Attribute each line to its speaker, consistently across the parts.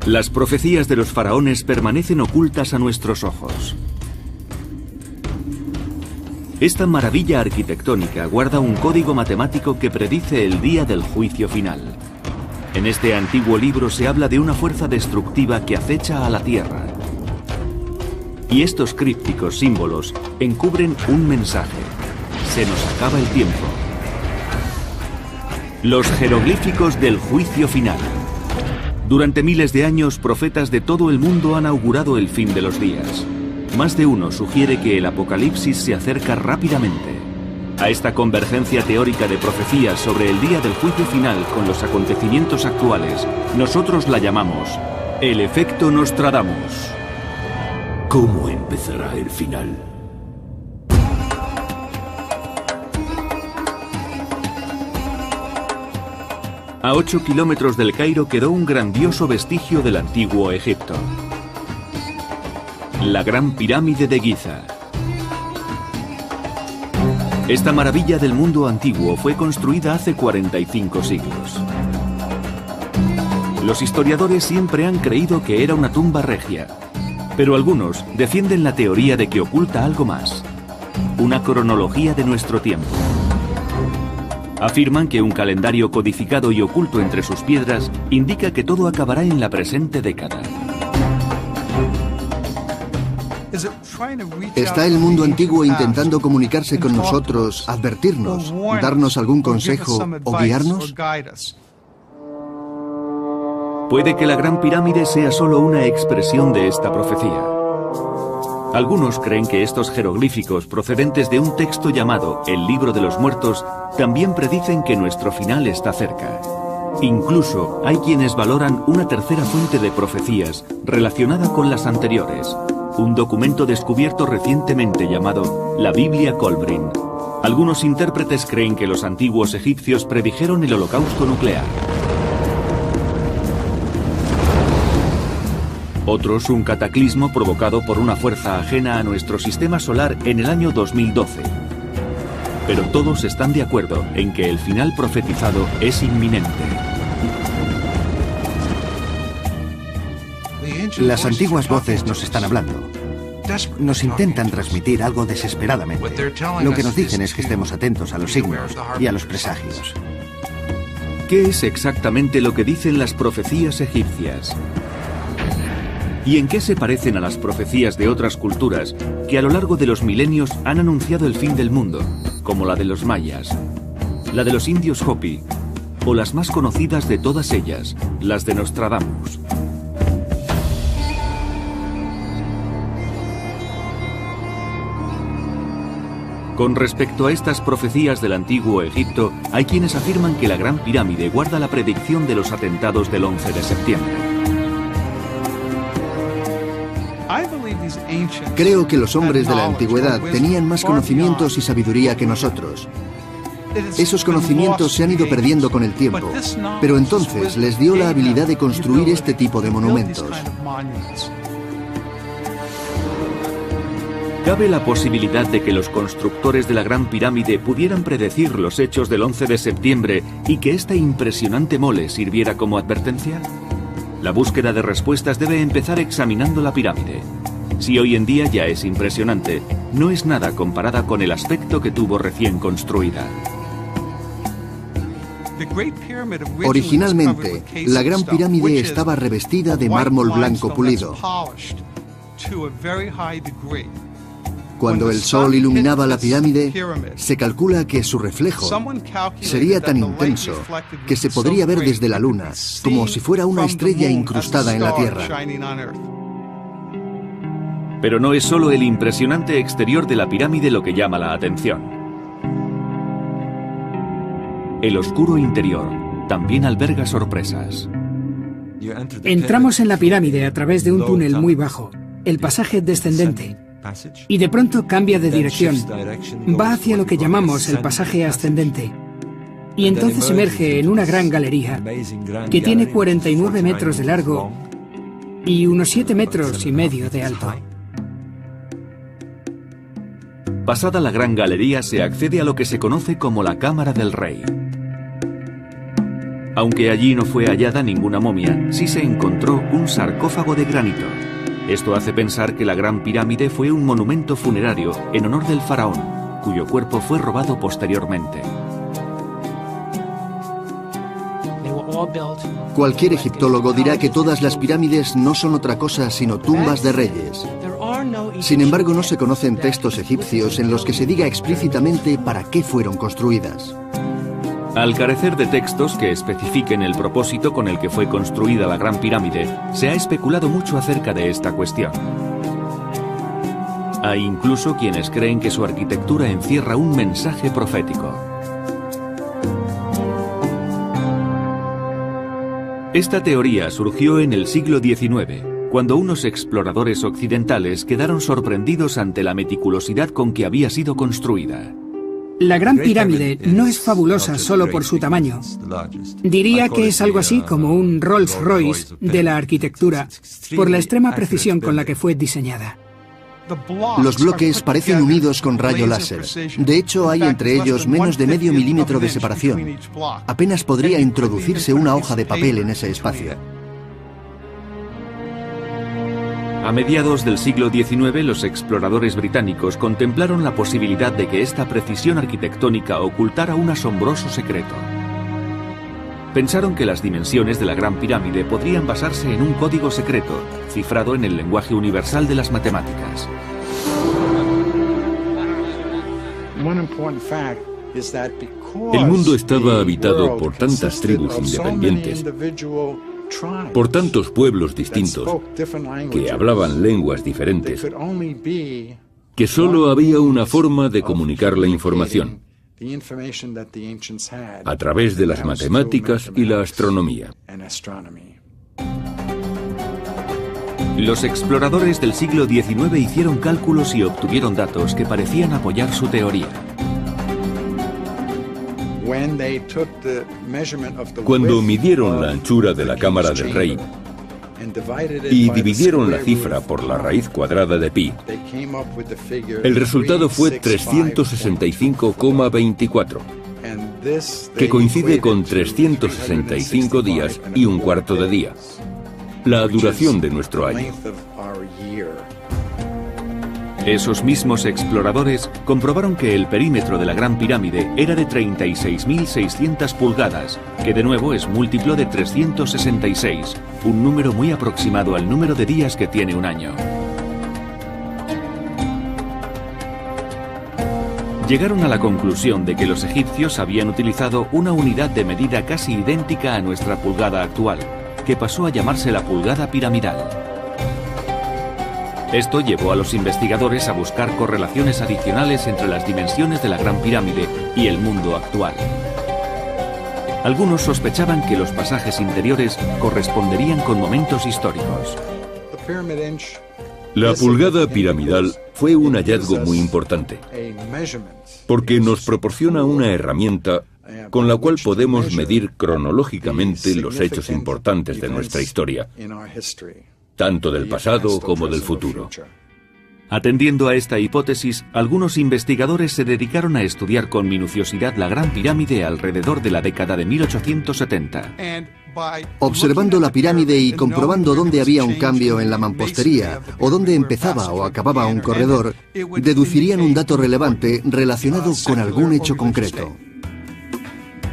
Speaker 1: Las profecías de los faraones permanecen ocultas a nuestros ojos. Esta maravilla arquitectónica guarda un código matemático que predice el día del juicio final. En este antiguo libro se habla de una fuerza destructiva que acecha a la Tierra. Y estos crípticos símbolos encubren un mensaje. Se nos acaba el tiempo. Los jeroglíficos del juicio final. Durante miles de años, profetas de todo el mundo han augurado el fin de los días. Más de uno sugiere que el apocalipsis se acerca rápidamente. A esta convergencia teórica de profecías sobre el día del juicio final con los acontecimientos actuales, nosotros la llamamos el efecto Nostradamus.
Speaker 2: ¿Cómo empezará el final?
Speaker 1: A 8 kilómetros del Cairo quedó un grandioso vestigio del antiguo Egipto. La Gran Pirámide de Giza. Esta maravilla del mundo antiguo fue construida hace 45 siglos. Los historiadores siempre han creído que era una tumba regia, pero algunos defienden la teoría de que oculta algo más, una cronología de nuestro tiempo. Afirman que un calendario codificado y oculto entre sus piedras indica que todo acabará en la presente década.
Speaker 3: ¿Está el mundo antiguo intentando comunicarse con nosotros, advertirnos, darnos algún consejo o guiarnos?
Speaker 1: Puede que la Gran Pirámide sea solo una expresión de esta profecía. Algunos creen que estos jeroglíficos procedentes de un texto llamado el Libro de los Muertos también predicen que nuestro final está cerca. Incluso hay quienes valoran una tercera fuente de profecías relacionada con las anteriores, un documento descubierto recientemente llamado la Biblia Kolbrin. Algunos intérpretes creen que los antiguos egipcios predijeron el holocausto nuclear. Otros un cataclismo provocado por una fuerza ajena a nuestro sistema solar en el año 2012. Pero todos están de acuerdo en que el final profetizado es inminente.
Speaker 4: Las antiguas voces nos están hablando. Nos intentan transmitir algo desesperadamente. Lo que nos dicen es que estemos atentos a los signos y a los presagios.
Speaker 1: ¿Qué es exactamente lo que dicen las profecías egipcias? ¿Y en qué se parecen a las profecías de otras culturas que a lo largo de los milenios han anunciado el fin del mundo, como la de los mayas, la de los indios Hopi, o las más conocidas de todas ellas, las de Nostradamus? Con respecto a estas profecías del antiguo Egipto, hay quienes afirman que la Gran Pirámide guarda la predicción de los atentados del 11 de septiembre.
Speaker 3: Creo que los hombres de la antigüedad tenían más conocimientos y sabiduría que nosotros. Esos conocimientos se han ido perdiendo con el tiempo, pero entonces les dio la habilidad de construir este tipo de monumentos.
Speaker 1: ¿Cabe la posibilidad de que los constructores de la Gran Pirámide pudieran predecir los hechos del 11 de septiembre y que esta impresionante mole sirviera como advertencia? La búsqueda de respuestas debe empezar examinando la pirámide. Si hoy en día ya es impresionante, no es nada comparada con el aspecto que tuvo recién construida.
Speaker 3: Originalmente, la Gran Pirámide estaba revestida de mármol blanco pulido. Cuando el sol iluminaba la pirámide, se calcula que su reflejo sería tan intenso que se podría ver desde la luna, como si fuera una estrella incrustada en la Tierra.
Speaker 1: Pero no es solo el impresionante exterior de la pirámide lo que llama la atención. El oscuro interior también alberga sorpresas.
Speaker 5: Entramos en la pirámide a través de un túnel muy bajo, el pasaje descendente, y de pronto cambia de dirección. Va hacia lo que llamamos el pasaje ascendente. Y entonces emerge en una gran galería que tiene 49 metros de largo y unos 7,5 metros de alto.
Speaker 1: Pasada la gran galería se accede a lo que se conoce como la Cámara del Rey. Aunque allí no fue hallada ninguna momia, sí se encontró un sarcófago de granito. Esto hace pensar que la Gran Pirámide fue un monumento funerario en honor del faraón, cuyo cuerpo fue robado posteriormente.
Speaker 3: Cualquier egiptólogo dirá que todas las pirámides no son otra cosa sino tumbas de reyes. Sin embargo, no se conocen textos egipcios en los que se diga explícitamente para qué fueron construidas.
Speaker 1: Al carecer de textos que especifiquen el propósito con el que fue construida la Gran Pirámide, se ha especulado mucho acerca de esta cuestión. Hay incluso quienes creen que su arquitectura encierra un mensaje profético. Esta teoría surgió en el siglo XIX, cuando unos exploradores occidentales quedaron sorprendidos ante la meticulosidad con que había sido construida.
Speaker 5: La Gran Pirámide no es fabulosa solo por su tamaño. Diría que es algo así como un Rolls-Royce de la arquitectura, por la extrema precisión con la que fue diseñada.
Speaker 3: Los bloques parecen unidos con rayo láser. De hecho, hay entre ellos menos de medio milímetro de separación. Apenas podría introducirse una hoja de papel en ese espacio.
Speaker 1: A mediados del siglo XIX, los exploradores británicos contemplaron la posibilidad de que esta precisión arquitectónica ocultara un asombroso secreto. Pensaron que las dimensiones de la Gran Pirámide podrían basarse en un código secreto, cifrado en el lenguaje universal de las matemáticas.
Speaker 2: El mundo estaba habitado por tantas tribus independientes, por tantos pueblos distintos, que hablaban lenguas diferentes, que solo había una forma de comunicar la información: a través de las matemáticas y la astronomía.
Speaker 1: Los exploradores del siglo XIX hicieron cálculos y obtuvieron datos que parecían apoyar su teoría.
Speaker 2: Cuando midieron la anchura de la cámara del rey y dividieron la cifra por la raíz cuadrada de pi, el resultado fue 365,24, que coincide con 365 días y un cuarto de día, la duración de nuestro año.
Speaker 1: Esos mismos exploradores comprobaron que el perímetro de la Gran Pirámide era de 36.600 pulgadas, que de nuevo es múltiplo de 366, un número muy aproximado al número de días que tiene un año. Llegaron a la conclusión de que los egipcios habían utilizado una unidad de medida casi idéntica a nuestra pulgada actual, que pasó a llamarse la pulgada piramidal. Esto llevó a los investigadores a buscar correlaciones adicionales entre las dimensiones de la Gran Pirámide y el mundo actual. Algunos sospechaban que los pasajes interiores corresponderían con momentos históricos.
Speaker 2: La pulgada piramidal fue un hallazgo muy importante, porque nos proporciona una herramienta con la cual podemos medir cronológicamente los hechos importantes de nuestra historia, tanto del pasado como del futuro.
Speaker 1: Atendiendo a esta hipótesis, algunos investigadores se dedicaron a estudiar con minuciosidad la Gran Pirámide alrededor de la década de 1870.
Speaker 3: Observando la pirámide y comprobando dónde había un cambio en la mampostería o dónde empezaba o acababa un corredor, deducirían un dato relevante relacionado con algún hecho concreto.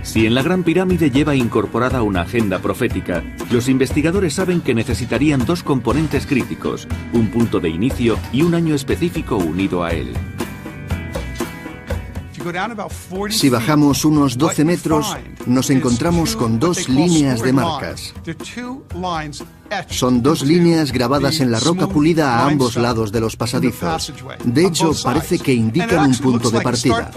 Speaker 1: Si en la Gran Pirámide lleva incorporada una agenda profética, los investigadores saben que necesitarían dos componentes críticos, un punto de inicio y un año específico unido a él.
Speaker 3: Si bajamos unos 12 metros, nos encontramos con dos líneas de marcas. Son dos líneas grabadas en la roca pulida a ambos lados de los pasadizos. De hecho, parece que indican un punto de partida.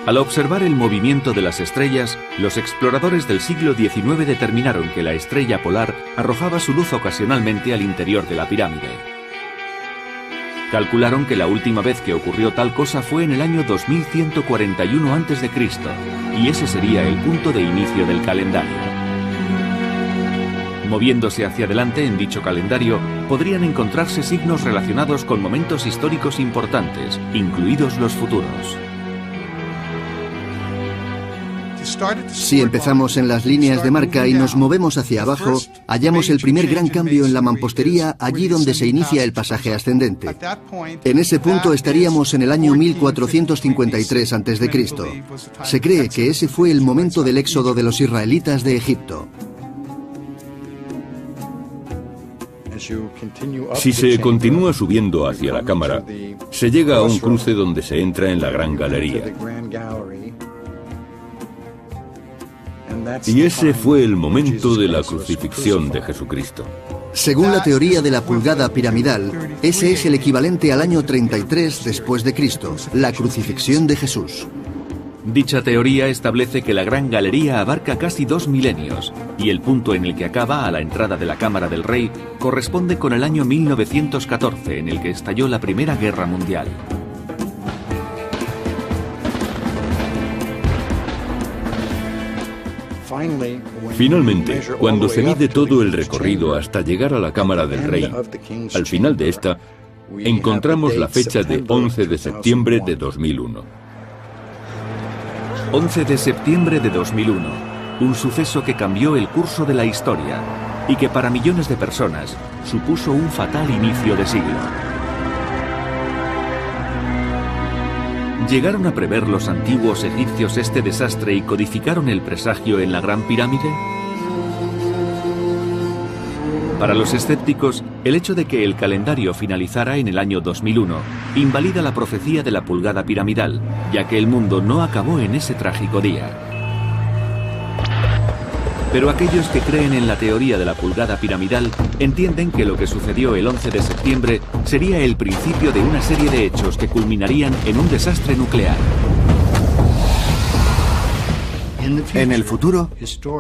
Speaker 1: Al observar el movimiento de las estrellas, los exploradores del siglo XIX determinaron que la estrella polar arrojaba su luz ocasionalmente al interior de la pirámide. Calcularon que la última vez que ocurrió tal cosa fue en el año 2141 a.C., y ese sería el punto de inicio del calendario. Moviéndose hacia adelante en dicho calendario, podrían encontrarse signos relacionados con momentos históricos importantes, incluidos los futuros.
Speaker 3: Si empezamos en las líneas de marca y nos movemos hacia abajo, hallamos el primer gran cambio en la mampostería allí donde se inicia el pasaje ascendente. En ese punto estaríamos en el año 1453 a.C. Se cree que ese fue el momento del éxodo de los israelitas de Egipto.
Speaker 2: Si se continúa subiendo hacia la cámara, se llega a un cruce donde se entra en la Gran Galería. Y ese fue el momento de la crucifixión de Jesucristo.
Speaker 3: Según la teoría de la pulgada piramidal, ese es el equivalente al año 33 después de Cristo, la crucifixión de Jesús.
Speaker 1: Dicha teoría establece que la Gran Galería abarca casi 2 milenios, y el punto en el que acaba, a la entrada de la Cámara del Rey, corresponde con el año 1914, en el que estalló la Primera Guerra Mundial.
Speaker 2: Finalmente, cuando se mide todo el recorrido hasta llegar a la Cámara del Rey, al final de esta, encontramos la fecha de 11 de septiembre de 2001.
Speaker 1: 11 de septiembre de 2001, un suceso que cambió el curso de la historia y que para millones de personas supuso un fatal inicio de siglo. ¿Llegaron a prever los antiguos egipcios este desastre y codificaron el presagio en la Gran Pirámide? Para los escépticos, el hecho de que el calendario finalizara en el año 2001 invalida la profecía de la pulgada piramidal, ya que el mundo no acabó en ese trágico día. Pero aquellos que creen en la teoría de la pulgada piramidal entienden que lo que sucedió el 11 de septiembre sería el principio de una serie de hechos que culminarían en un desastre nuclear.
Speaker 4: En el futuro,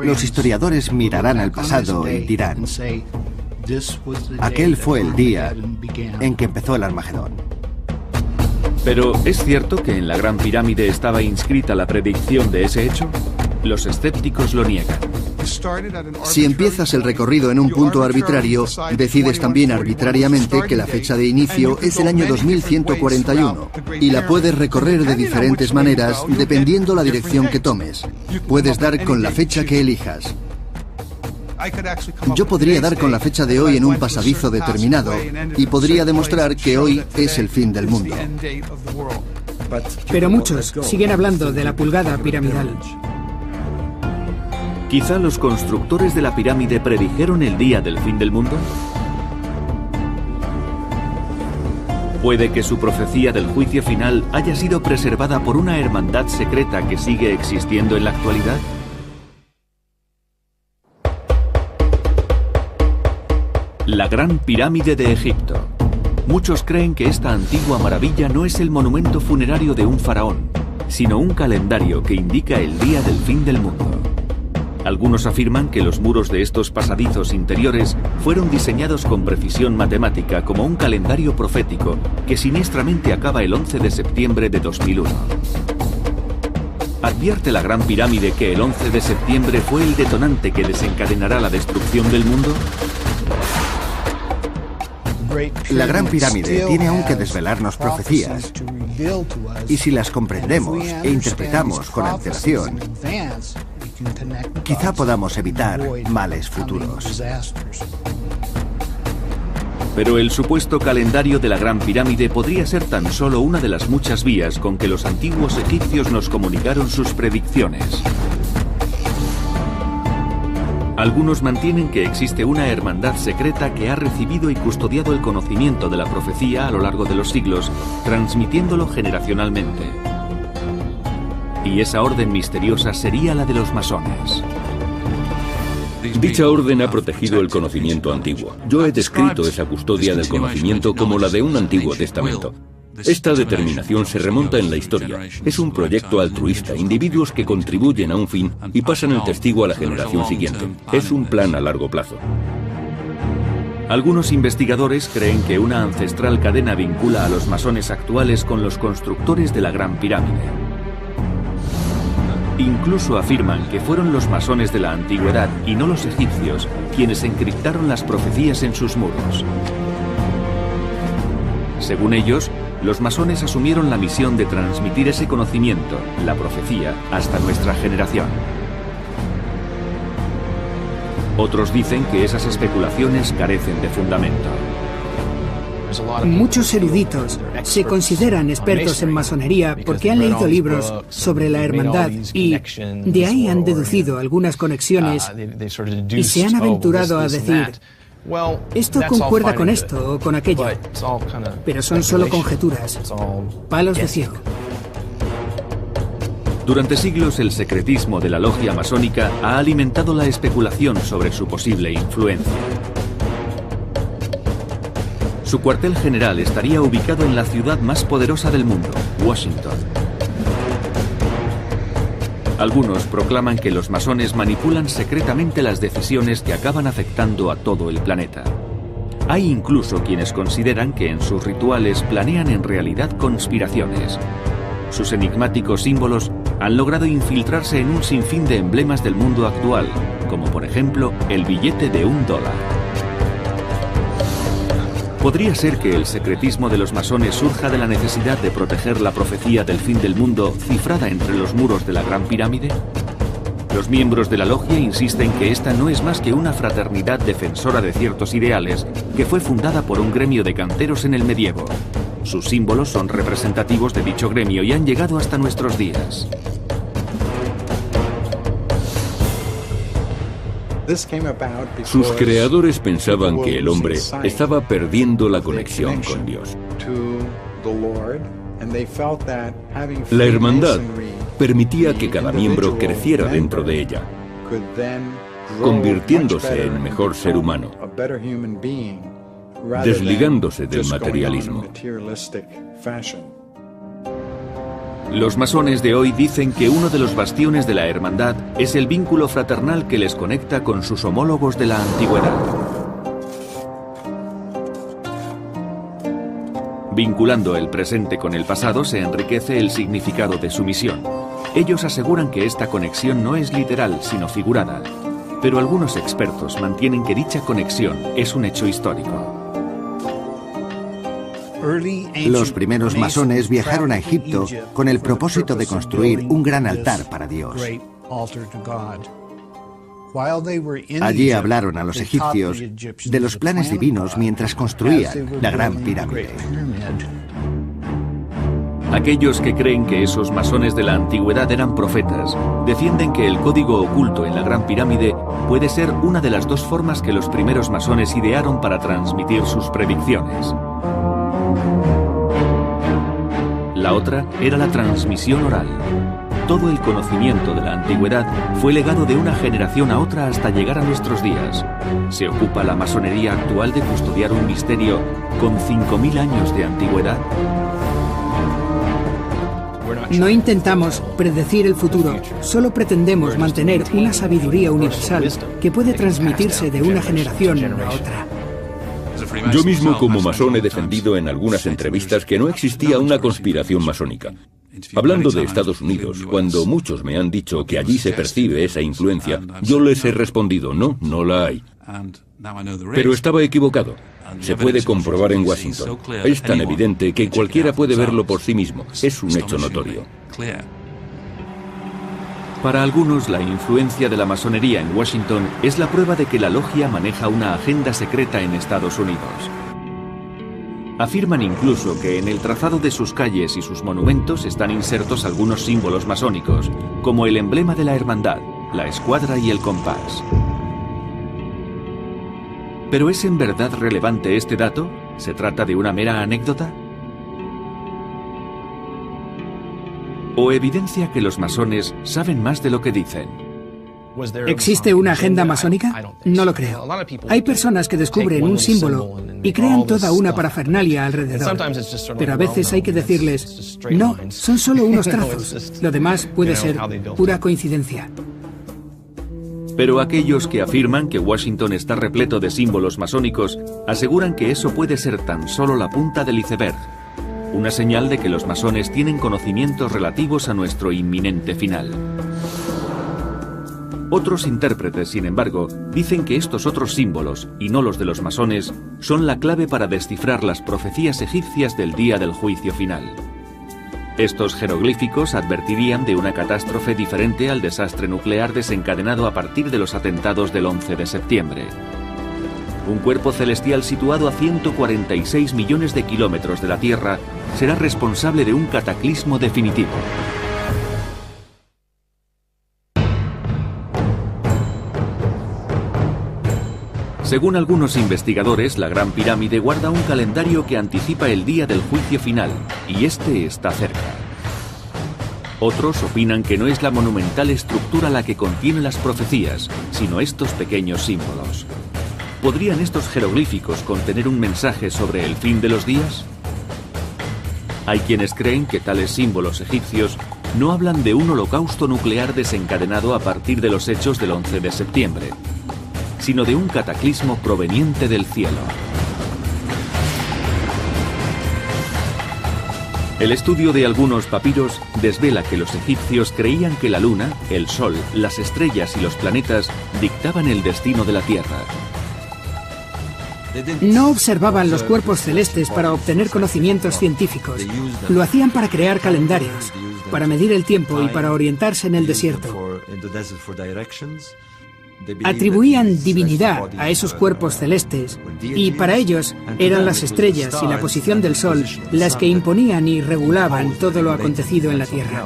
Speaker 4: los historiadores mirarán al pasado y dirán: aquel fue el día en que empezó el Armagedón.
Speaker 1: Pero ¿es cierto que en la Gran Pirámide estaba inscrita la predicción de ese hecho? Los escépticos lo niegan.
Speaker 3: Si empiezas el recorrido en un punto arbitrario, decides también arbitrariamente que la fecha de inicio es el año 2141 y la puedes recorrer de diferentes maneras dependiendo la dirección que tomes. Puedes dar con la fecha que elijas. Yo podría dar con la fecha de hoy en un pasadizo determinado y podría demostrar que hoy es el fin del mundo.
Speaker 5: Pero muchos siguen hablando de la pulgada piramidal.
Speaker 1: ¿Quizá los constructores de la pirámide predijeron el día del fin del mundo? ¿Puede que su profecía del juicio final haya sido preservada por una hermandad secreta que sigue existiendo en la actualidad? La Gran Pirámide de Egipto. Muchos creen que esta antigua maravilla no es el monumento funerario de un faraón, sino un calendario que indica el día del fin del mundo. Algunos afirman que los muros de estos pasadizos interiores fueron diseñados con precisión matemática como un calendario profético que siniestramente acaba el 11 de septiembre de 2001. ¿Advierte la Gran Pirámide que el 11 de septiembre fue el detonante que desencadenará la destrucción del mundo?
Speaker 4: La Gran Pirámide tiene aún que desvelarnos profecías, y si las comprendemos e interpretamos con antelación, quizá podamos evitar males futuros.
Speaker 1: Pero el supuesto calendario de la Gran Pirámide podría ser tan solo una de las muchas vías con que los antiguos egipcios nos comunicaron sus predicciones. Algunos mantienen que existe una hermandad secreta que ha recibido y custodiado el conocimiento de la profecía a lo largo de los siglos, transmitiéndolo generacionalmente. Y esa orden misteriosa sería la de los masones.
Speaker 2: Dicha orden ha protegido el conocimiento antiguo. Yo he descrito esa custodia del conocimiento como la de un Antiguo Testamento. Esta determinación se remonta en la historia. Es un proyecto altruista, individuos que contribuyen a un fin y pasan el testigo a la generación siguiente. Es un plan a largo plazo.
Speaker 1: Algunos investigadores creen que una ancestral cadena vincula a los masones actuales con los constructores de la Gran Pirámide. Incluso afirman que fueron los masones de la antigüedad y no los egipcios quienes encriptaron las profecías en sus muros. Según ellos, los masones asumieron la misión de transmitir ese conocimiento, la profecía, hasta nuestra generación. Otros dicen que esas especulaciones carecen de fundamento.
Speaker 5: Muchos eruditos se consideran expertos en masonería porque han leído libros sobre la hermandad y de ahí han deducido algunas conexiones y se han aventurado a decir: esto concuerda con esto o con aquello, pero son solo conjeturas, palos de ciego.
Speaker 1: Durante siglos el secretismo de la logia masónica ha alimentado la especulación sobre su posible influencia. Su cuartel general estaría ubicado en la ciudad más poderosa del mundo, Washington. Algunos proclaman que los masones manipulan secretamente las decisiones que acaban afectando a todo el planeta. Hay incluso quienes consideran que en sus rituales planean en realidad conspiraciones. Sus enigmáticos símbolos han logrado infiltrarse en un sinfín de emblemas del mundo actual, como por ejemplo el billete de $1. ¿Podría ser que el secretismo de los masones surja de la necesidad de proteger la profecía del fin del mundo cifrada entre los muros de la Gran Pirámide? Los miembros de la logia insisten que esta no es más que una fraternidad defensora de ciertos ideales que fue fundada por un gremio de canteros en el medievo. Sus símbolos son representativos de dicho gremio y han llegado hasta nuestros días.
Speaker 2: Sus creadores pensaban que el hombre estaba perdiendo la conexión con Dios. La hermandad permitía que cada miembro creciera dentro de ella, convirtiéndose en mejor ser humano, desligándose del materialismo.
Speaker 1: Los masones de hoy dicen que uno de los bastiones de la hermandad es el vínculo fraternal que les conecta con sus homólogos de la antigüedad. Vinculando el presente con el pasado se enriquece el significado de su misión. Ellos aseguran que esta conexión no es literal, sino figurada. Pero algunos expertos mantienen que dicha conexión es un hecho histórico.
Speaker 4: Los primeros masones viajaron a Egipto con el propósito de construir un gran altar para Dios. Allí hablaron a los egipcios de los planes divinos mientras construían la Gran Pirámide.
Speaker 1: Aquellos que creen que esos masones de la antigüedad eran profetas defienden que el código oculto en la Gran Pirámide puede ser una de las dos formas que los primeros masones idearon para transmitir sus predicciones. La otra era la transmisión oral. Todo el conocimiento de la antigüedad fue legado de una generación a otra hasta llegar a nuestros días. ¿Se ocupa la masonería actual de custodiar un misterio con 5000 años de antigüedad?
Speaker 5: No intentamos predecir el futuro, solo pretendemos mantener una sabiduría universal que puede transmitirse de una generación a otra.
Speaker 2: Yo mismo como masón he defendido en algunas entrevistas que no existía una conspiración masónica. Hablando de Estados Unidos, cuando muchos me han dicho que allí se percibe esa influencia, yo les he respondido, no, no la hay. Pero estaba equivocado. Se puede comprobar en Washington. Es tan evidente que cualquiera puede verlo por sí mismo. Es un hecho notorio.
Speaker 1: Para algunos, la influencia de la masonería en Washington es la prueba de que la logia maneja una agenda secreta en Estados Unidos. Afirman incluso que en el trazado de sus calles y sus monumentos están insertos algunos símbolos masónicos, como el emblema de la hermandad, la escuadra y el compás. ¿Pero es en verdad relevante este dato? ¿Se trata de una mera anécdota? ¿O evidencia que los masones saben más de lo que dicen?
Speaker 5: ¿Existe una agenda masónica? No lo creo. Hay personas que descubren un símbolo y crean toda una parafernalia alrededor. Pero a veces hay que decirles, no, son solo unos trazos. Lo demás puede ser pura coincidencia.
Speaker 1: Pero aquellos que afirman que Washington está repleto de símbolos masónicos aseguran que eso puede ser tan solo la punta del iceberg, una señal de que los masones tienen conocimientos relativos a nuestro inminente final. Otros intérpretes, sin embargo, dicen que estos otros símbolos, y no los de los masones, son la clave para descifrar las profecías egipcias del día del juicio final. Estos jeroglíficos advertirían de una catástrofe diferente al desastre nuclear desencadenado a partir de los atentados del 11 de septiembre. Un cuerpo celestial situado a 146 millones de kilómetros de la Tierra será responsable de un cataclismo definitivo. Según algunos investigadores, la Gran Pirámide guarda un calendario que anticipa el día del juicio final, y este está cerca. Otros opinan que no es la monumental estructura la que contiene las profecías, sino estos pequeños símbolos. ¿Podrían estos jeroglíficos contener un mensaje sobre el fin de los días? Hay quienes creen que tales símbolos egipcios no hablan de un holocausto nuclear desencadenado a partir de los hechos del 11 de septiembre, sino de un cataclismo proveniente del cielo. El estudio de algunos papiros desvela que los egipcios creían que la luna, el sol, las estrellas y los planetas dictaban el destino de la Tierra.
Speaker 5: No observaban los cuerpos celestes para obtener conocimientos científicos. Lo hacían para crear calendarios, para medir el tiempo y para orientarse en el desierto. Atribuían divinidad a esos cuerpos celestes y para ellos eran las estrellas y la posición del sol las que imponían y regulaban todo lo acontecido en la Tierra.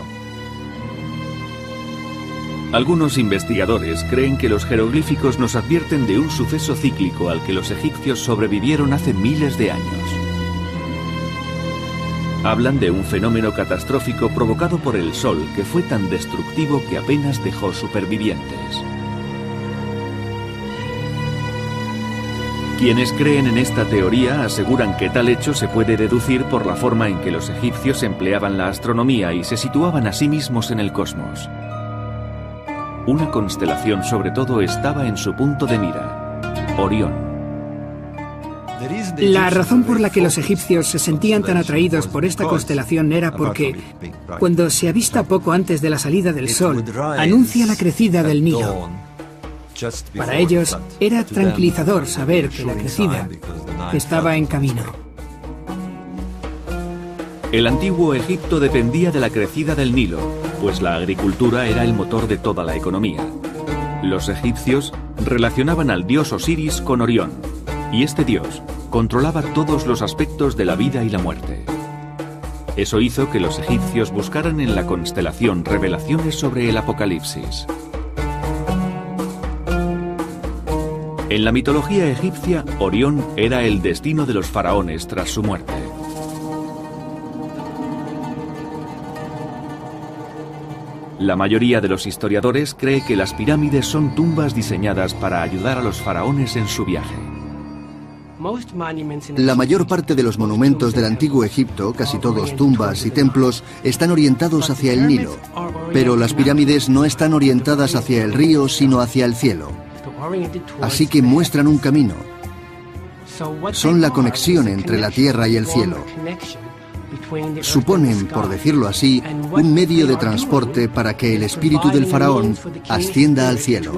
Speaker 1: Algunos investigadores creen que los jeroglíficos nos advierten de un suceso cíclico al que los egipcios sobrevivieron hace miles de años. Hablan de un fenómeno catastrófico provocado por el sol que fue tan destructivo que apenas dejó supervivientes. Quienes creen en esta teoría aseguran que tal hecho se puede deducir por la forma en que los egipcios empleaban la astronomía y se situaban a sí mismos en el cosmos. Una constelación sobre todo estaba en su punto de mira: Orión.
Speaker 5: La razón por la que los egipcios se sentían tan atraídos por esta constelación era porque, cuando se avista poco antes de la salida del sol, anuncia la crecida del Nilo. Para ellos era tranquilizador saber que la crecida estaba en camino.
Speaker 1: El antiguo Egipto dependía de la crecida del Nilo, pues la agricultura era el motor de toda la economía. Los egipcios relacionaban al dios Osiris con Orión, y este dios controlaba todos los aspectos de la vida y la muerte. Eso hizo que los egipcios buscaran en la constelación revelaciones sobre el Apocalipsis. En la mitología egipcia, Orión era el destino de los faraones tras su muerte. La mayoría de los historiadores cree que las pirámides son tumbas diseñadas para ayudar a los faraones en su viaje.
Speaker 3: La mayor parte de los monumentos del antiguo Egipto, casi todos tumbas y templos, están orientados hacia el Nilo. Pero las pirámides no están orientadas hacia el río, sino hacia el cielo. Así que muestran un camino. Son la conexión entre la tierra y el cielo. Suponen, por decirlo así, un medio de transporte para que el espíritu del faraón ascienda al cielo.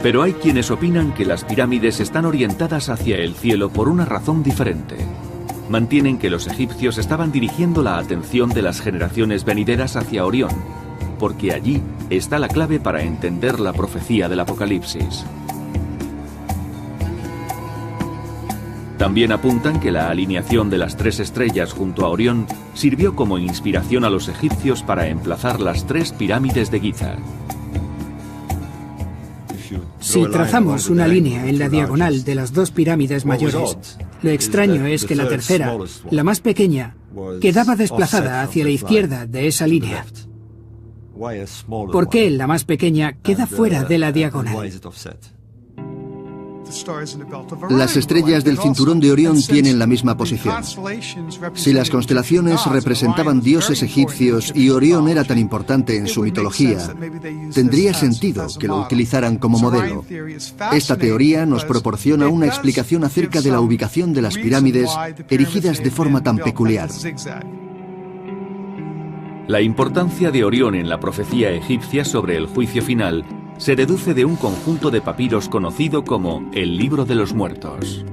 Speaker 1: Pero hay quienes opinan que las pirámides están orientadas hacia el cielo por una razón diferente. Mantienen que los egipcios estaban dirigiendo la atención de las generaciones venideras hacia Orión, porque allí está la clave para entender la profecía del Apocalipsis. También apuntan que la alineación de las 3 estrellas junto a Orión sirvió como inspiración a los egipcios para emplazar las 3 pirámides de Giza.
Speaker 5: Si trazamos una línea en la diagonal de las 2 pirámides mayores, lo extraño es que la tercera, la más pequeña, quedaba desplazada hacia la izquierda de esa línea. ¿Por qué la más pequeña queda fuera de la diagonal?
Speaker 3: Las estrellas del cinturón de Orión tienen la misma posición. Si las constelaciones representaban dioses egipcios y Orión era tan importante en su mitología, tendría sentido que lo utilizaran como modelo. Esta teoría nos proporciona una explicación acerca de la ubicación de las pirámides erigidas de forma tan peculiar.
Speaker 1: La importancia de Orión en la profecía egipcia sobre el juicio final se deduce de un conjunto de papiros conocido como el Libro de los Muertos.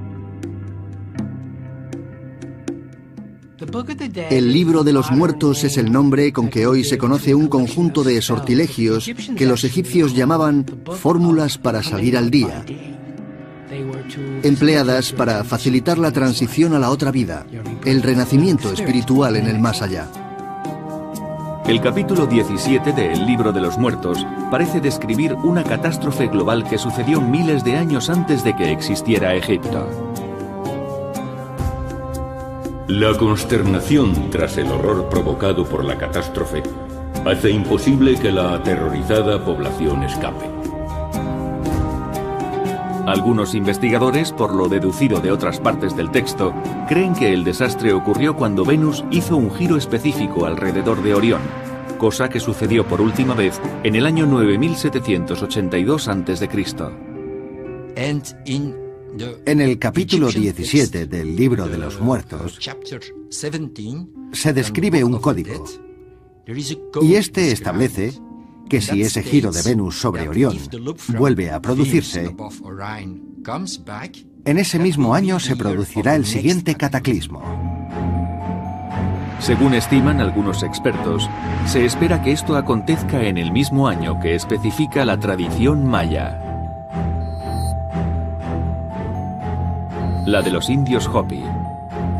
Speaker 3: El Libro de los Muertos es el nombre con que hoy se conoce un conjunto de sortilegios que los egipcios llamaban fórmulas para salir al día, empleadas para facilitar la transición a la otra vida, el renacimiento espiritual en el más allá.
Speaker 1: El capítulo 17 de El Libro de los Muertos parece describir una catástrofe global que sucedió miles de años antes de que existiera Egipto.
Speaker 2: La consternación tras el horror provocado por la catástrofe hace imposible que la aterrorizada población escape.
Speaker 1: Algunos investigadores, por lo deducido de otras partes del texto, creen que el desastre ocurrió cuando Venus hizo un giro específico alrededor de Orión, cosa que sucedió por última vez en el año 9782 a.C.
Speaker 4: En el capítulo 17 del Libro de los Muertos se describe un código, y este establece que si ese giro de Venus sobre Orión vuelve a producirse, en ese mismo año se producirá el siguiente cataclismo.
Speaker 1: Según estiman algunos expertos, se espera que esto acontezca en el mismo año que especifica la tradición maya. La de los indios Hopi,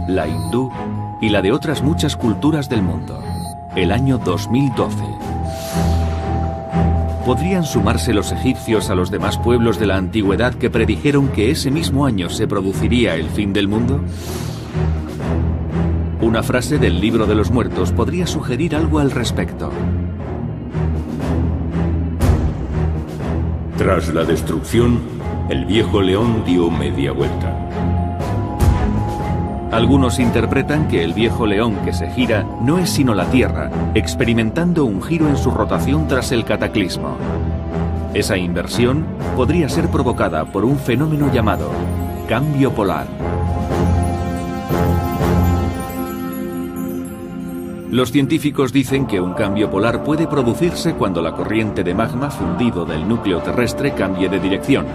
Speaker 1: la hindú y la de otras muchas culturas del mundo. El año 2012. ¿Podrían sumarse los egipcios a los demás pueblos de la antigüedad que predijeron que ese mismo año se produciría el fin del mundo? Una frase del Libro de los Muertos podría sugerir algo al respecto.
Speaker 2: Tras la destrucción, el viejo león dio media vuelta.
Speaker 1: Algunos interpretan que el viejo león que se gira no es sino la Tierra, experimentando un giro en su rotación tras el cataclismo. Esa inversión podría ser provocada por un fenómeno llamado cambio polar. Los científicos dicen que un cambio polar puede producirse cuando la corriente de magma fundido del núcleo terrestre cambie de dirección,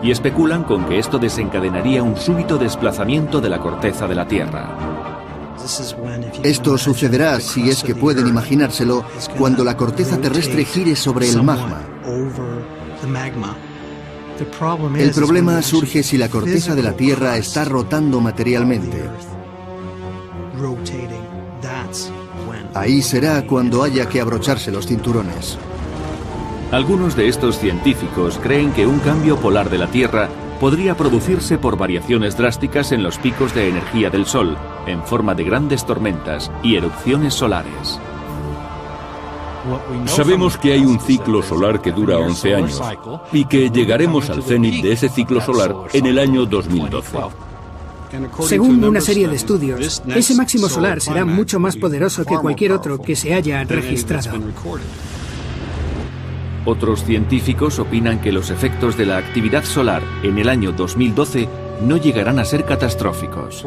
Speaker 1: y especulan con que esto desencadenaría un súbito desplazamiento de la corteza de la Tierra.
Speaker 3: Esto sucederá, si es que pueden imaginárselo, cuando la corteza terrestre gire sobre el magma. El problema surge si la corteza de la Tierra está rotando materialmente. Ahí será cuando haya que abrocharse los cinturones.
Speaker 1: Algunos de estos científicos creen que un cambio polar de la Tierra podría producirse por variaciones drásticas en los picos de energía del Sol, en forma de grandes tormentas y erupciones solares.
Speaker 2: Sabemos que hay un ciclo solar que dura 11 años y que llegaremos al cenit de ese ciclo solar en el año 2012.
Speaker 5: Según una serie de estudios, ese máximo solar será mucho más poderoso que cualquier otro que se haya registrado.
Speaker 1: Otros científicos opinan que los efectos de la actividad solar en el año 2012 no llegarán a ser catastróficos.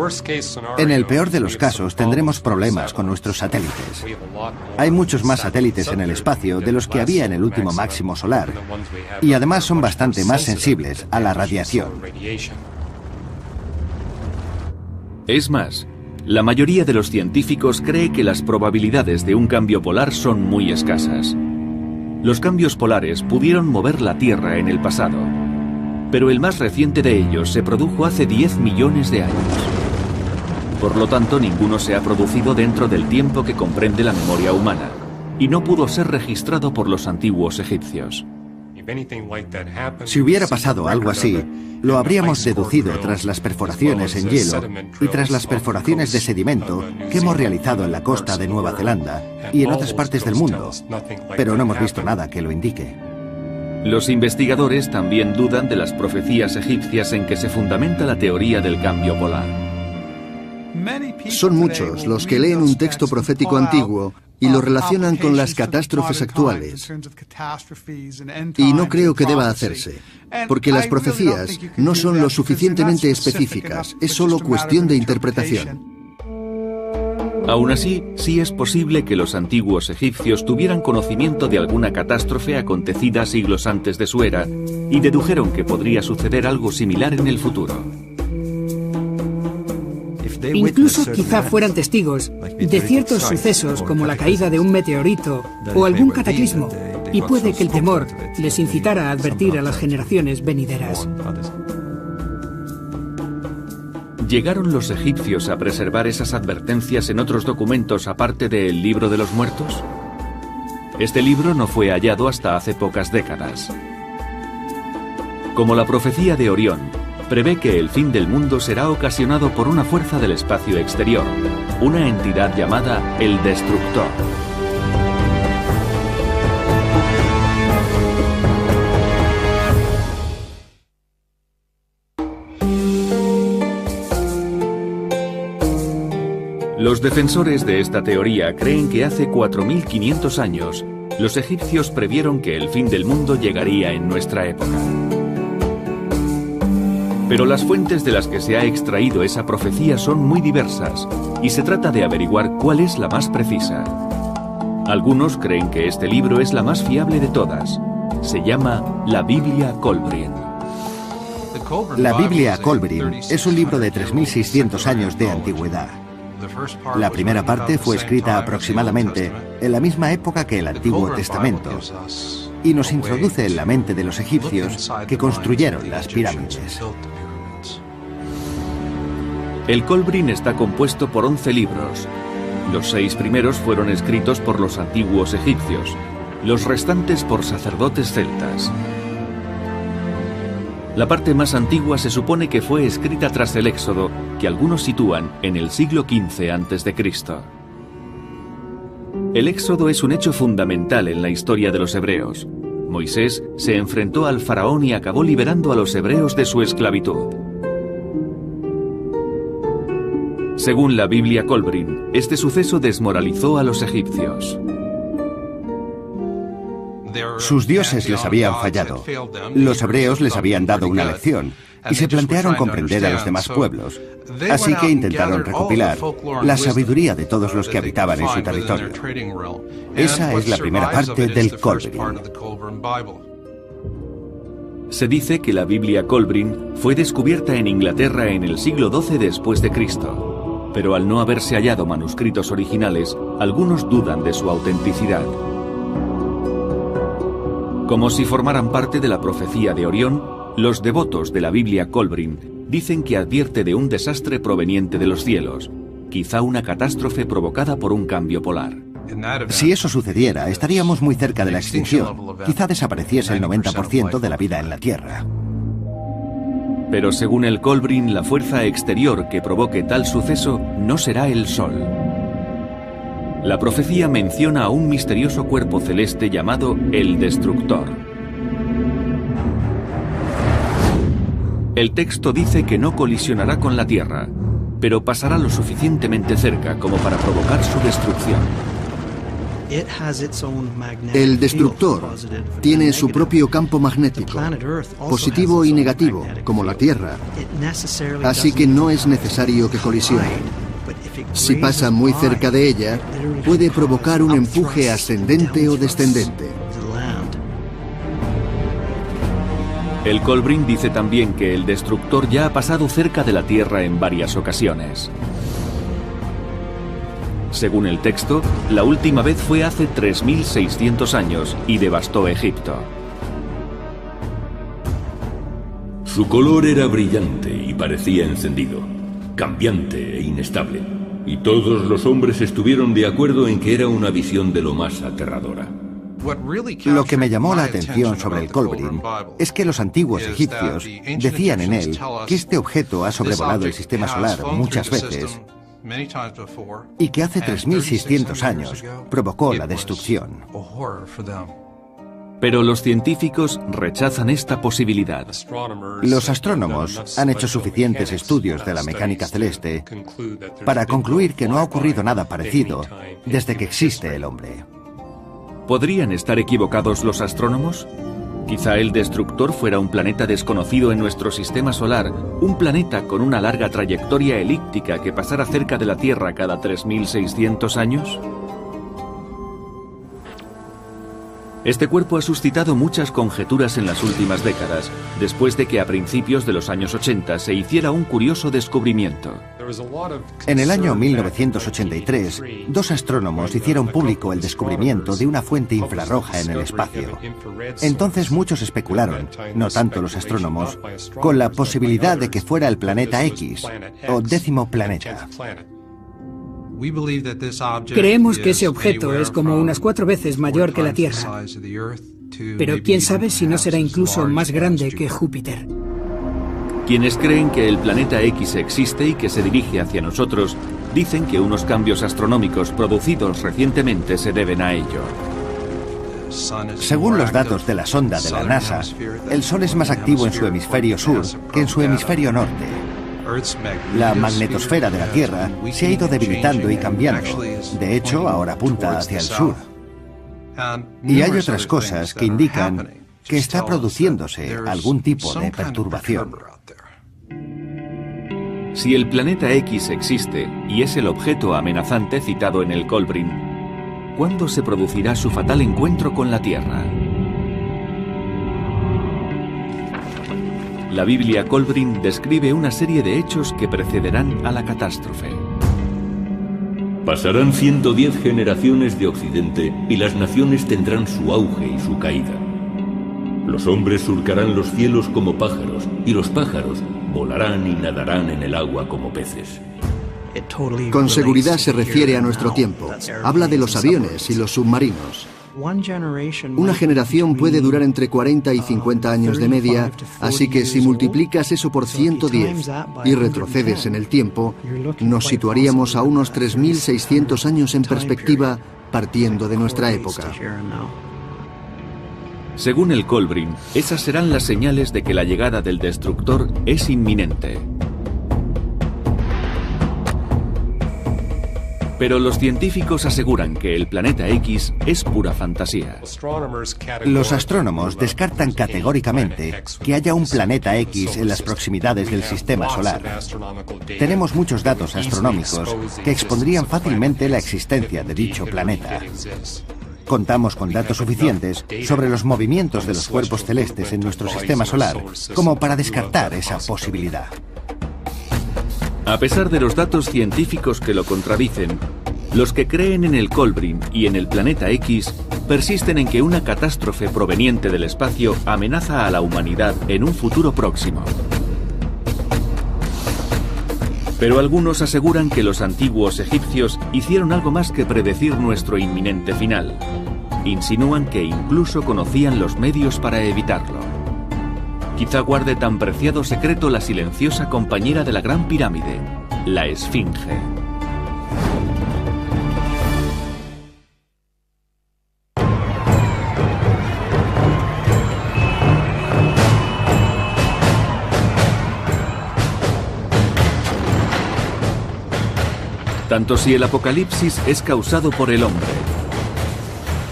Speaker 4: En el peor de los casos tendremos problemas con nuestros satélites. Hay muchos más satélites en el espacio de los que había en el último máximo solar, y además son bastante más sensibles a la radiación.
Speaker 1: Es más, la mayoría de los científicos cree que las probabilidades de un cambio polar son muy escasas. Los cambios polares pudieron mover la Tierra en el pasado, pero el más reciente de ellos se produjo hace 10 millones de años. Por lo tanto, ninguno se ha producido dentro del tiempo que comprende la memoria humana, y no pudo ser registrado por los antiguos egipcios.
Speaker 4: Si hubiera pasado algo así, lo habríamos deducido tras las perforaciones en hielo y tras las perforaciones de sedimento que hemos realizado en la costa de Nueva Zelanda y en otras partes del mundo, pero no hemos visto nada que lo indique.
Speaker 1: Los investigadores también dudan de las profecías egipcias en que se fundamenta la teoría del cambio polar.
Speaker 3: Son muchos los que leen un texto profético antiguo y lo relacionan con las catástrofes actuales. Y no creo que deba hacerse, porque las profecías no son lo suficientemente específicas, es solo cuestión de interpretación.
Speaker 1: Aún así, sí es posible que los antiguos egipcios tuvieran conocimiento de alguna catástrofe acontecida siglos antes de su era y dedujeron que podría suceder algo similar en el futuro.
Speaker 5: Incluso quizá fueran testigos de ciertos sucesos como la caída de un meteorito o algún cataclismo, y puede que el temor les incitara a advertir a las generaciones venideras.
Speaker 1: ¿Llegaron los egipcios a preservar esas advertencias en otros documentos aparte del Libro de los Muertos? Este libro no fue hallado hasta hace pocas décadas. Como la profecía de Orión, prevé que el fin del mundo será ocasionado por una fuerza del espacio exterior, una entidad llamada el Destructor. Los defensores de esta teoría creen que hace 4.500 años, los egipcios previeron que el fin del mundo llegaría en nuestra época. Pero las fuentes de las que se ha extraído esa profecía son muy diversas, y se trata de averiguar cuál es la más precisa. Algunos creen que este libro es la más fiable de todas. Se llama la Biblia Kolbrin.
Speaker 4: La Biblia Kolbrin es un libro de 3.600 años de antigüedad. La primera parte fue escrita aproximadamente en la misma época que el Antiguo Testamento y nos introduce en la mente de los egipcios que construyeron las pirámides.
Speaker 1: El Kolbrin está compuesto por 11 libros. Los 6 primeros fueron escritos por los antiguos egipcios, los restantes por sacerdotes celtas. La parte más antigua se supone que fue escrita tras el Éxodo, que algunos sitúan en el siglo XV a.C. El Éxodo es un hecho fundamental en la historia de los hebreos. Moisés se enfrentó al faraón y acabó liberando a los hebreos de su esclavitud. Según la Biblia Kolbrin, este suceso desmoralizó a los egipcios.
Speaker 4: Sus dioses les habían fallado. Los hebreos les habían dado una lección y se plantearon comprender a los demás pueblos. Así que intentaron recopilar la sabiduría de todos los que habitaban en su territorio. Esa es la primera parte del Kolbrin.
Speaker 1: Se dice que la Biblia Kolbrin fue descubierta en Inglaterra en el siglo XII después de Cristo, pero al no haberse hallado manuscritos originales, algunos dudan de su autenticidad. Como si formaran parte de la profecía de Orión, los devotos de la Biblia Kolbrin dicen que advierte de un desastre proveniente de los cielos, quizá una catástrofe provocada por un cambio polar.
Speaker 4: Si eso sucediera, estaríamos muy cerca de la extinción. Quizá desapareciese el 90% de la vida en la Tierra.
Speaker 1: Pero según el Kolbrin, la fuerza exterior que provoque tal suceso no será el Sol. La profecía menciona a un misterioso cuerpo celeste llamado el Destructor. El texto dice que no colisionará con la Tierra, pero pasará lo suficientemente cerca como para provocar su destrucción.
Speaker 3: El Destructor tiene su propio campo magnético, positivo y negativo, como la Tierra, así que no es necesario que colisione. Si pasa muy cerca de ella, puede provocar un empuje ascendente o descendente.
Speaker 1: El Kolbrin dice también que el Destructor ya ha pasado cerca de la Tierra en varias ocasiones. Según el texto, la última vez fue hace 3.600 años y devastó Egipto.
Speaker 2: Su color era brillante y parecía encendido, cambiante e inestable, y todos los hombres estuvieron de acuerdo en que era una visión de lo más aterradora.
Speaker 4: Lo que me llamó la atención sobre el Kolbrin es que los antiguos egipcios decían en él que este objeto ha sobrevolado el sistema solar muchas veces y que hace 3.600 años provocó la destrucción.
Speaker 1: Pero los científicos rechazan esta posibilidad.
Speaker 4: Los astrónomos han hecho suficientes estudios de la mecánica celeste para concluir que no ha ocurrido nada parecido desde que existe el hombre.
Speaker 1: ¿Podrían estar equivocados los astrónomos? Quizá el destructor fuera un planeta desconocido en nuestro sistema solar, un planeta con una larga trayectoria elíptica que pasara cerca de la Tierra cada 3.600 años. Este cuerpo ha suscitado muchas conjeturas en las últimas décadas, después de que a principios de los años 80 se hiciera un curioso descubrimiento.
Speaker 4: En el año 1983, dos astrónomos hicieron público el descubrimiento de una fuente infrarroja en el espacio. Entonces muchos especularon, no tanto los astrónomos, con la posibilidad de que fuera el planeta X, o 10º planeta.
Speaker 5: Creemos que ese objeto es como unas 4 veces mayor que la Tierra, pero quién sabe si no será incluso más grande que Júpiter.
Speaker 1: Quienes creen que el planeta X existe y que se dirige hacia nosotros, dicen que unos cambios astronómicos producidos recientemente se deben a ello.
Speaker 4: Según los datos de la sonda de la NASA, el Sol es más activo en su hemisferio sur que en su hemisferio norte. La magnetosfera de la Tierra se ha ido debilitando y cambiando. De hecho, ahora apunta hacia el sur. Y hay otras cosas que indican que está produciéndose algún tipo de perturbación.
Speaker 1: Si el planeta X existe y es el objeto amenazante citado en el Kolbrin, ¿cuándo se producirá su fatal encuentro con la Tierra? La Biblia Kolbrin describe una serie de hechos que precederán a la catástrofe.
Speaker 2: Pasarán 110 generaciones de Occidente y las naciones tendrán su auge y su caída. Los hombres surcarán los cielos como pájaros y los pájaros volarán y nadarán en el agua como peces.
Speaker 3: Con seguridad se refiere a nuestro tiempo. Habla de los aviones y los submarinos. Una generación puede durar entre 40 y 50 años de media, así que si multiplicas eso por 110 y retrocedes en el tiempo, nos situaríamos a unos 3.600 años en perspectiva, partiendo de nuestra época.
Speaker 1: Según el Kolbrin, esas serán las señales de que la llegada del destructor es inminente. Pero los científicos aseguran que el planeta X es pura fantasía.
Speaker 4: Los astrónomos descartan categóricamente que haya un planeta X en las proximidades del sistema solar. Tenemos muchos datos astronómicos que expondrían fácilmente la existencia de dicho planeta. Contamos con datos suficientes sobre los movimientos de los cuerpos celestes en nuestro sistema solar como para descartar esa posibilidad.
Speaker 1: A pesar de los datos científicos que lo contradicen, los que creen en el Kolbrin y en el planeta X persisten en que una catástrofe proveniente del espacio amenaza a la humanidad en un futuro próximo. Pero algunos aseguran que los antiguos egipcios hicieron algo más que predecir nuestro inminente final. Insinúan que incluso conocían los medios para evitarlo. Quizá guarde tan preciado secreto la silenciosa compañera de la Gran Pirámide, la Esfinge. Tanto si el apocalipsis es causado por el hombre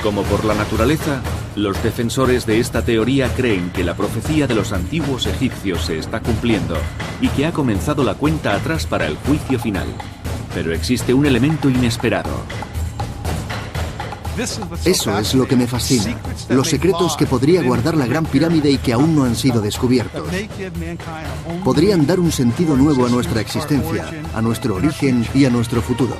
Speaker 1: como por la naturaleza, los defensores de esta teoría creen que la profecía de los antiguos egipcios se está cumpliendo y que ha comenzado la cuenta atrás para el juicio final. Pero existe un elemento inesperado.
Speaker 3: Eso es lo que me fascina. Los secretos que podría guardar la Gran Pirámide y que aún no han sido descubiertos. Podrían dar un sentido nuevo a nuestra existencia, a nuestro origen y a nuestro futuro.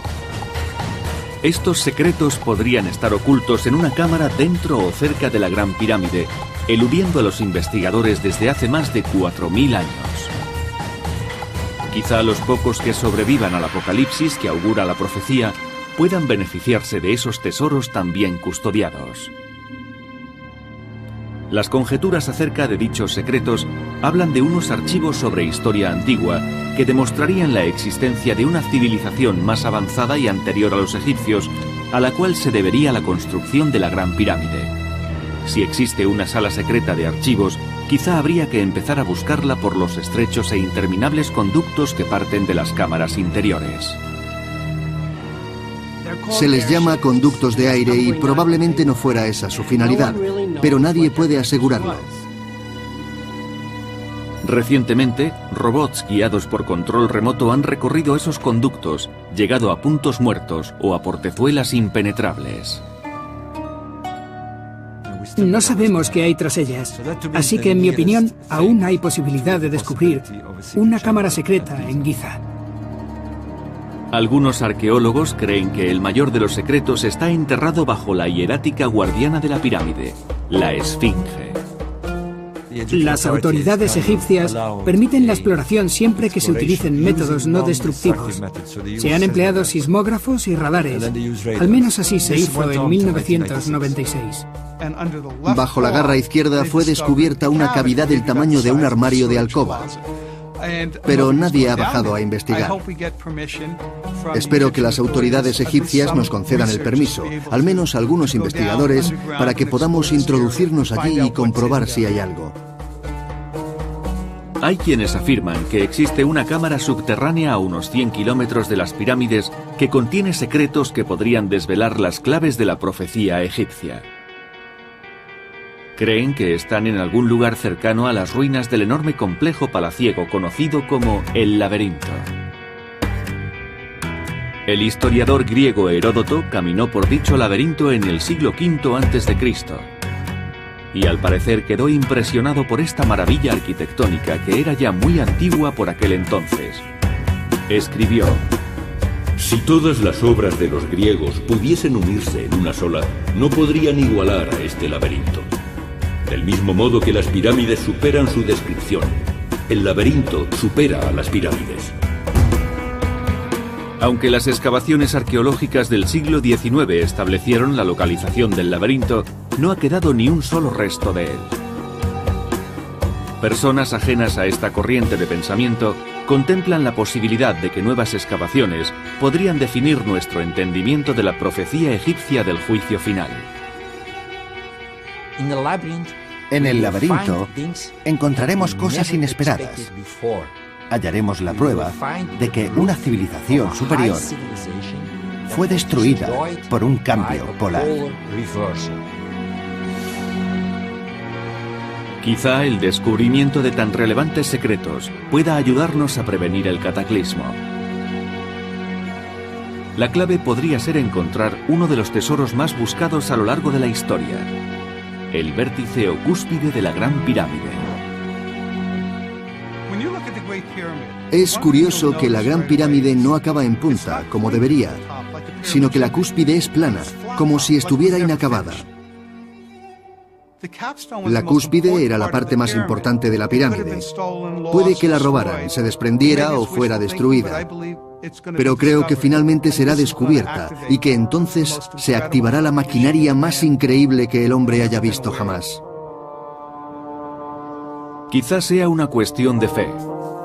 Speaker 1: Estos secretos podrían estar ocultos en una cámara dentro o cerca de la Gran Pirámide, eludiendo a los investigadores desde hace más de 4.000 años. Quizá los pocos que sobrevivan al apocalipsis que augura la profecía puedan beneficiarse de esos tesoros tan bien custodiados. Las conjeturas acerca de dichos secretos hablan de unos archivos sobre historia antigua que demostrarían la existencia de una civilización más avanzada y anterior a los egipcios, a la cual se debería la construcción de la Gran Pirámide. Si existe una sala secreta de archivos, quizá habría que empezar a buscarla por los estrechos e interminables conductos que parten de las cámaras interiores.
Speaker 3: Se les llama conductos de aire y probablemente no fuera esa su finalidad, pero nadie puede asegurarlo.
Speaker 1: Recientemente, robots guiados por control remoto han recorrido esos conductos, llegado a puntos muertos o a portezuelas impenetrables.
Speaker 5: No sabemos qué hay tras ellas, así que en mi opinión aún hay posibilidad de descubrir una cámara secreta en Giza.
Speaker 1: Algunos arqueólogos creen que el mayor de los secretos está enterrado bajo la hierática guardiana de la pirámide, la Esfinge.
Speaker 5: Las autoridades egipcias permiten la exploración siempre que se utilicen métodos no destructivos. Se han empleado sismógrafos y radares. Al menos así se hizo en 1996.
Speaker 3: Bajo la garra izquierda fue descubierta una cavidad del tamaño de un armario de alcoba, pero nadie ha bajado a investigar. Espero que las autoridades egipcias nos concedan el permiso, al menos algunos investigadores, para que podamos introducirnos allí y comprobar si hay algo.
Speaker 1: Hay quienes afirman que existe una cámara subterránea a unos 100 kilómetros de las pirámides que contiene secretos que podrían desvelar las claves de la profecía egipcia. Creen que están en algún lugar cercano a las ruinas del enorme complejo palaciego conocido como el Laberinto. El historiador griego Heródoto caminó por dicho laberinto en el siglo V a.C. y al parecer quedó impresionado por esta maravilla arquitectónica que era ya muy antigua por aquel entonces. Escribió:
Speaker 2: si todas las obras de los griegos pudiesen unirse en una sola, no podrían igualar a este laberinto. Del mismo modo que las pirámides superan su descripción, el laberinto supera a las pirámides.
Speaker 1: Aunque las excavaciones arqueológicas del siglo XIX establecieron la localización del laberinto, no ha quedado ni un solo resto de él. Personas ajenas a esta corriente de pensamiento contemplan la posibilidad de que nuevas excavaciones podrían definir nuestro entendimiento de la profecía egipcia del juicio final.
Speaker 4: En el laberinto encontraremos cosas inesperadas. Hallaremos la prueba de que una civilización superior fue destruida por un cambio polar.
Speaker 1: Quizá el descubrimiento de tan relevantes secretos pueda ayudarnos a prevenir el cataclismo. La clave podría ser encontrar uno de los tesoros más buscados a lo largo de la historia: el vértice o cúspide de la Gran Pirámide.
Speaker 3: Es curioso que la Gran Pirámide no acaba en punta, como debería, sino que la cúspide es plana, como si estuviera inacabada. La cúspide era la parte más importante de la pirámide. Puede que la robaran, se desprendiera o fuera destruida, pero creo que finalmente será descubierta y que entonces se activará la maquinaria más increíble que el hombre haya visto jamás.
Speaker 1: Quizás sea una cuestión de fe,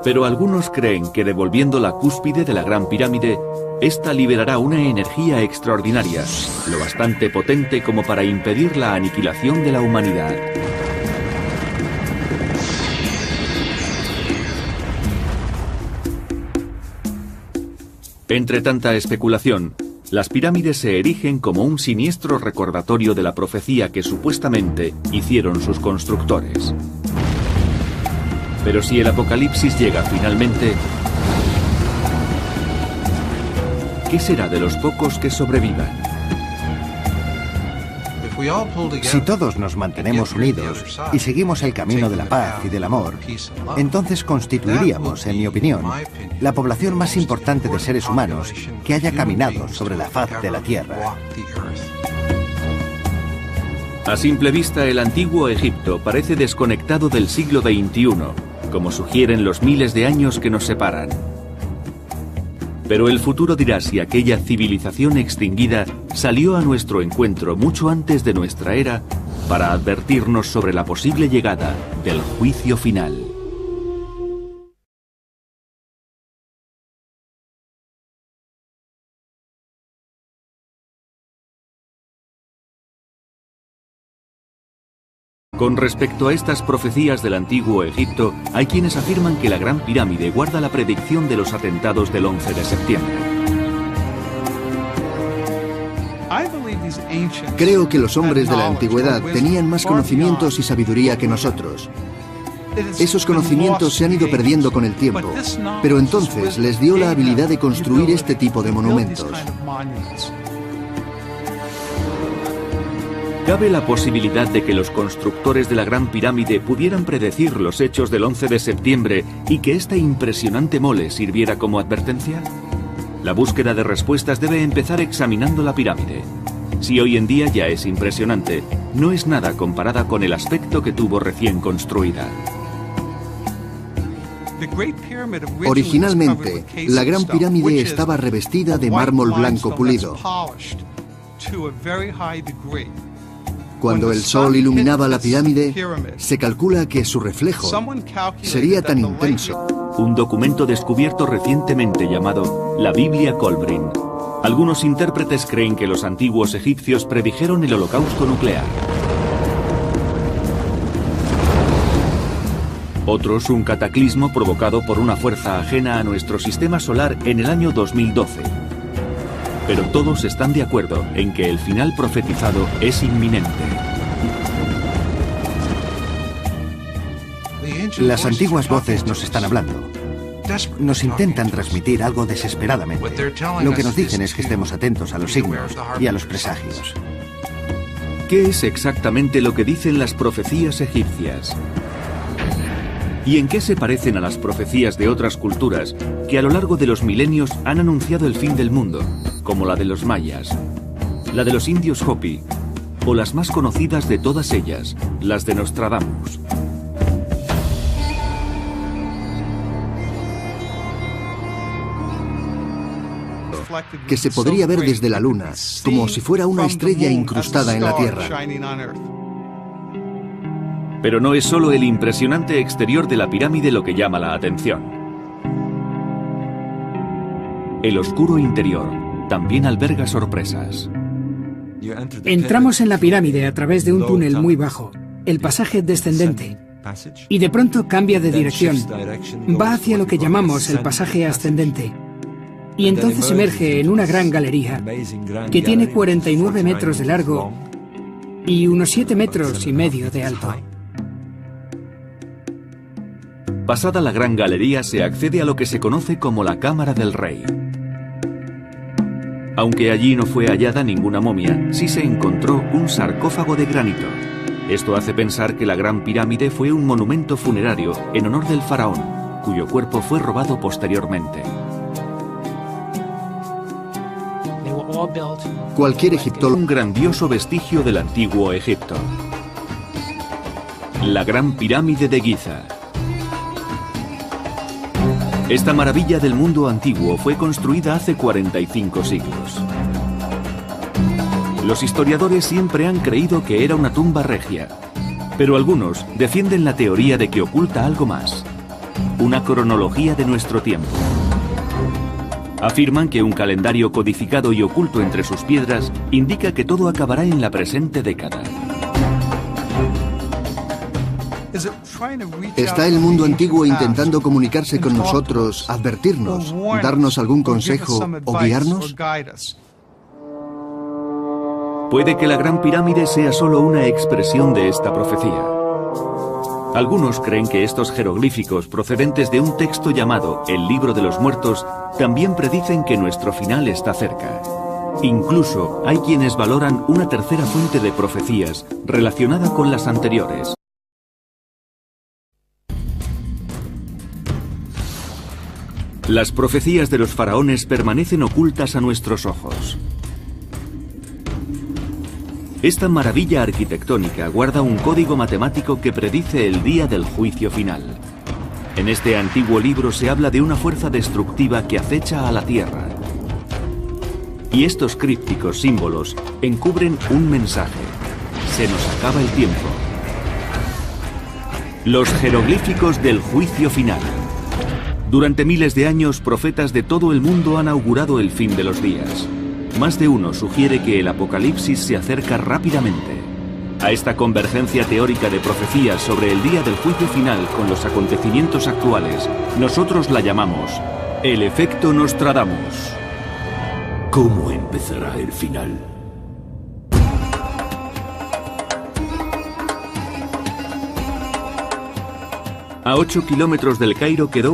Speaker 1: pero algunos creen que devolviendo la cúspide de la Gran Pirámide, esta liberará una energía extraordinaria, lo bastante potente como para impedir la aniquilación de la humanidad. Entre tanta especulación, las pirámides se erigen como un siniestro recordatorio de la profecía que supuestamente hicieron sus constructores. Pero si el apocalipsis llega finalmente, ¿qué será de los pocos que sobrevivan?
Speaker 4: Si todos nos mantenemos unidos y seguimos el camino de la paz y del amor, entonces constituiríamos, en mi opinión, la población más importante de seres humanos que haya caminado sobre la faz de la Tierra.
Speaker 1: A simple vista, el antiguo Egipto parece desconectado del siglo XXI, como sugieren los miles de años que nos separan. Pero el futuro dirá si aquella civilización extinguida salió a nuestro encuentro mucho antes de nuestra era para advertirnos sobre la posible llegada del juicio final. Con respecto a estas profecías del antiguo Egipto, hay quienes afirman que la Gran Pirámide guarda la predicción de los atentados del 11 de septiembre.
Speaker 3: Creo que los hombres de la antigüedad tenían más conocimientos y sabiduría que nosotros. Esos conocimientos se han ido perdiendo con el tiempo, pero entonces les dio la habilidad de construir este tipo de monumentos.
Speaker 1: ¿Cabe la posibilidad de que los constructores de la Gran Pirámide pudieran predecir los hechos del 11 de septiembre y que esta impresionante mole sirviera como advertencia? La búsqueda de respuestas debe empezar examinando la pirámide. Si hoy en día ya es impresionante, no es nada comparada con el aspecto que tuvo recién construida.
Speaker 3: Originalmente, la Gran Pirámide estaba revestida de mármol blanco pulido. Cuando el sol iluminaba la pirámide, se calcula que su reflejo sería tan intenso.
Speaker 1: Un documento descubierto recientemente llamado la Biblia Kolbrin. Algunos intérpretes creen que los antiguos egipcios predijeron el holocausto nuclear. Otros un cataclismo provocado por una fuerza ajena a nuestro sistema solar en el año 2012. Pero todos están de acuerdo en que el final profetizado es inminente.
Speaker 4: Las antiguas voces nos están hablando. Nos intentan transmitir algo desesperadamente. Lo que nos dicen es que estemos atentos a los signos y a los presagios.
Speaker 1: ¿Qué es exactamente lo que dicen las profecías egipcias? ¿Y en qué se parecen a las profecías de otras culturas que a lo largo de los milenios han anunciado el fin del mundo, como la de los mayas, la de los indios Hopi, o las más conocidas de todas ellas, las de Nostradamus?
Speaker 3: Que se podría ver desde la Luna, como si fuera una estrella incrustada en la Tierra.
Speaker 1: Pero no es solo el impresionante exterior de la pirámide lo que llama la atención. El oscuro interior también alberga sorpresas.
Speaker 5: Entramos en la pirámide a través de un túnel muy bajo, el pasaje descendente, y de pronto cambia de dirección. Va hacia lo que llamamos el pasaje ascendente. Y entonces emerge en una gran galería que tiene 49 metros de largo y unos 7,5 metros de alto.
Speaker 1: Pasada la gran galería se accede a lo que se conoce como la Cámara del Rey. Aunque allí no fue hallada ninguna momia, sí se encontró un sarcófago de granito. Esto hace pensar que la Gran Pirámide fue un monumento funerario en honor del faraón, cuyo cuerpo fue robado posteriormente.
Speaker 3: Cualquier egiptólogo.
Speaker 1: Un grandioso vestigio del antiguo Egipto. La Gran Pirámide de Giza. Esta maravilla del mundo antiguo fue construida hace 45 siglos. Los historiadores siempre han creído que era una tumba regia, pero algunos defienden la teoría de que oculta algo más, una cronología de nuestro tiempo. Afirman que un calendario codificado y oculto entre sus piedras indica que todo acabará en la presente década.
Speaker 3: ¿Está el mundo antiguo intentando comunicarse con nosotros, advertirnos, darnos algún consejo o guiarnos?
Speaker 1: Puede que la Gran Pirámide sea solo una expresión de esta profecía. Algunos creen que estos jeroglíficos procedentes de un texto llamado el Libro de los Muertos también predicen que nuestro final está cerca. Incluso hay quienes valoran una tercera fuente de profecías relacionada con las anteriores. Las profecías de los faraones permanecen ocultas a nuestros ojos. Esta maravilla arquitectónica guarda un código matemático que predice el día del juicio final. En este antiguo libro se habla de una fuerza destructiva que acecha a la Tierra. Y estos crípticos símbolos encubren un mensaje. Se nos acaba el tiempo. Los jeroglíficos del juicio final. Durante miles de años, profetas de todo el mundo han augurado el fin de los días. Más de uno sugiere que el apocalipsis se acerca rápidamente. A esta convergencia teórica de profecías sobre el día del juicio final con los acontecimientos actuales, nosotros la llamamos el efecto Nostradamus.
Speaker 2: ¿Cómo empezará el final?
Speaker 1: A 8 kilómetros del Cairo quedó